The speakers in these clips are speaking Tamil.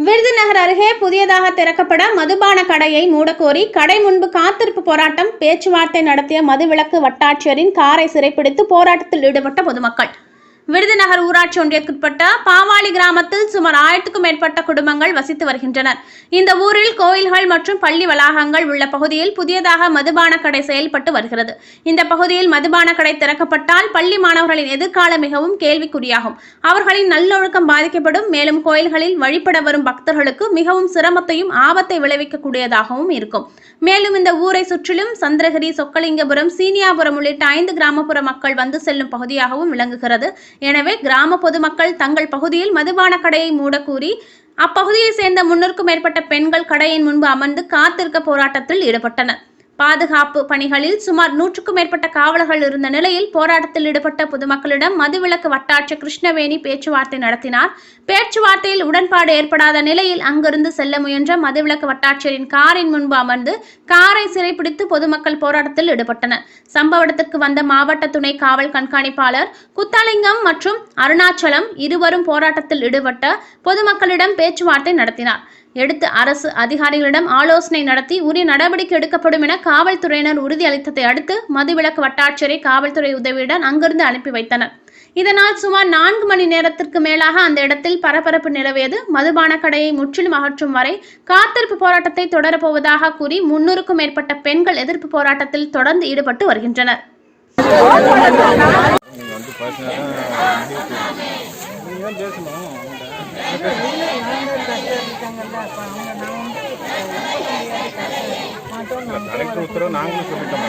விருதுநகர் அருகே புதியதாக திறக்கப்பட மதுபான கடையை மூடக்கோரி கடை முன்பு காத்திருப்பு போராட்டம். பேச்சுவார்த்தை நடத்திய மதுவிலக்கு வட்டாட்சியரின் காரை சிறைப்பிடித்து போராட்டத்தில் ஈடுபட்ட பொதுமக்கள். விருதுநகர் ஊராட்சி ஒன்றியத்திற்குட்பட்ட பாவாளி கிராமத்தில் சுமார் 1000க்கும் மேற்பட்ட குடும்பங்கள் வசித்து வருகின்றனர். இந்த ஊரில் கோயில்கள் மற்றும் பள்ளி வளாகங்கள் உள்ள பகுதியில் புதியதாக மதுபான கடை செயல்பட்டு வருகிறது. இந்த பகுதியில் மதுபான கடை திறக்கப்பட்டால் பள்ளி மாணவர்களின் எதிர்காலம் மிகவும் கேள்விக்குறியாகும். அவர்களின் நல்லொழுக்கம் பாதிக்கப்படும். மேலும் கோயில்களில் வழிபட வரும் பக்தர்களுக்கு மிகவும் சிரமத்தையும் ஆபத்தை விளைவிக்கக்கூடியதாகவும் இருக்கும். மேலும் இந்த ஊரை சுற்றிலும் சந்திரகிரி, சொக்கலிங்கபுரம், சீனியாபுரம் உள்ளிட்ட 5 கிராமப்புற மக்கள் வந்து செல்லும் பகுதியாகவும் விளங்குகிறது. எனவே கிராம பொதுமக்கள் தங்கள் பகுதியில் மதுபான கடையை மூடக்கூறி அப்பகுதியை சேர்ந்த 300க்கும் மேற்பட்ட பெண்கள் கடையின் முன்பு அமர்ந்து காத்திருக்க போராட்டத்தில் ஈடுபட்டனர். பாதுகாப்பு பணிகளில் சுமார் 100க்கும் மேற்பட்ட காவலர்கள் இருந்த நிலையில் போராட்டத்தில் ஈடுபட்ட பொதுமக்களிடம் மதுவிலக்கு வட்டாட்சியர் கிருஷ்ணவேணி பேச்சுவார்த்தை நடத்தினார். பேச்சுவார்த்தையில் உடன்பாடு ஏற்படாத நிலையில் அங்கிருந்து செல்ல முயன்ற மதுவிலக்கு வட்டாட்சியரின் காரின் முன்பு அமர்ந்து காரை சிறைப்பிடித்து பொதுமக்கள் போராட்டத்தில் ஈடுபட்டனர். சம்பவ இடத்திற்கு வந்த மாவட்ட துணை காவல் கண்காணிப்பாளர் குத்தாலிங்கம் மற்றும் அருணாச்சலம் இருவரும் போராட்டத்தில் ஈடுபட்ட பொதுமக்களிடம் பேச்சுவார்த்தை நடத்தினார். எடுத்து அரசு அதிகாரிகளிடம் ஆலோசனை நடத்தி உரிய நடவடிக்கை எடுக்கப்படும் என காவல்துறையினர் உறுதி அளித்ததை அடுத்து மதுவிலக்கு வட்டாட்சியரை காவல்துறை உதவியுடன் அங்கிருந்து அனுப்பி வைத்தனர். இதனால் சுமார் 4 மணி நேரத்திற்கு மேலாக அந்த இடத்தில் பரபரப்பு நிலவியது. மதுபான கடையை முற்றிலும் அகற்றும் வரை காத்திருப்பு போராட்டத்தை தொடரப்போவதாக கூறி 300க்கும் மேற்பட்ட பெண்கள் எதிர்ப்பு போராட்டத்தில் தொடர்ந்து ஈடுபட்டு வருகின்றனர். கலெக்டர் உத்தரவு நாங்களும் சொல்லிட்டோம்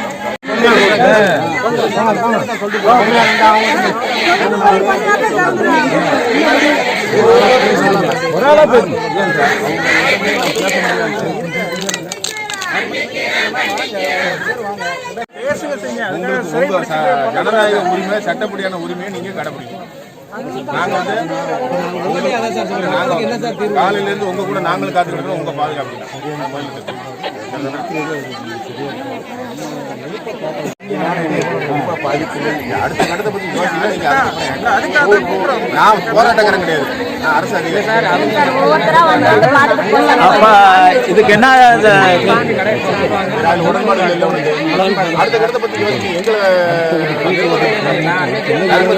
ஜனநாயக உரிமை, சட்டப்படியான உரிமையை நீங்க கடைபிடிக்கணும். நாங்க காலையில இருந்து உங்க கூட நாங்களும் காத்துக்கிட்டு உங்க பாதுகாப்பு அடுத்த கட்டத்தை பத்தி நான் போராட்டக்காரன் கிடையாது, நான் அரசு அதிகாரி. இதுக்கு என்ன உடன்பாடுகள் இல்லை. அடுத்த கட்டத்தை பத்தி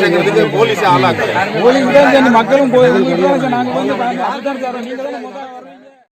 எங்களை போலீஸ் ஆளாக்கு மக்களும் போய்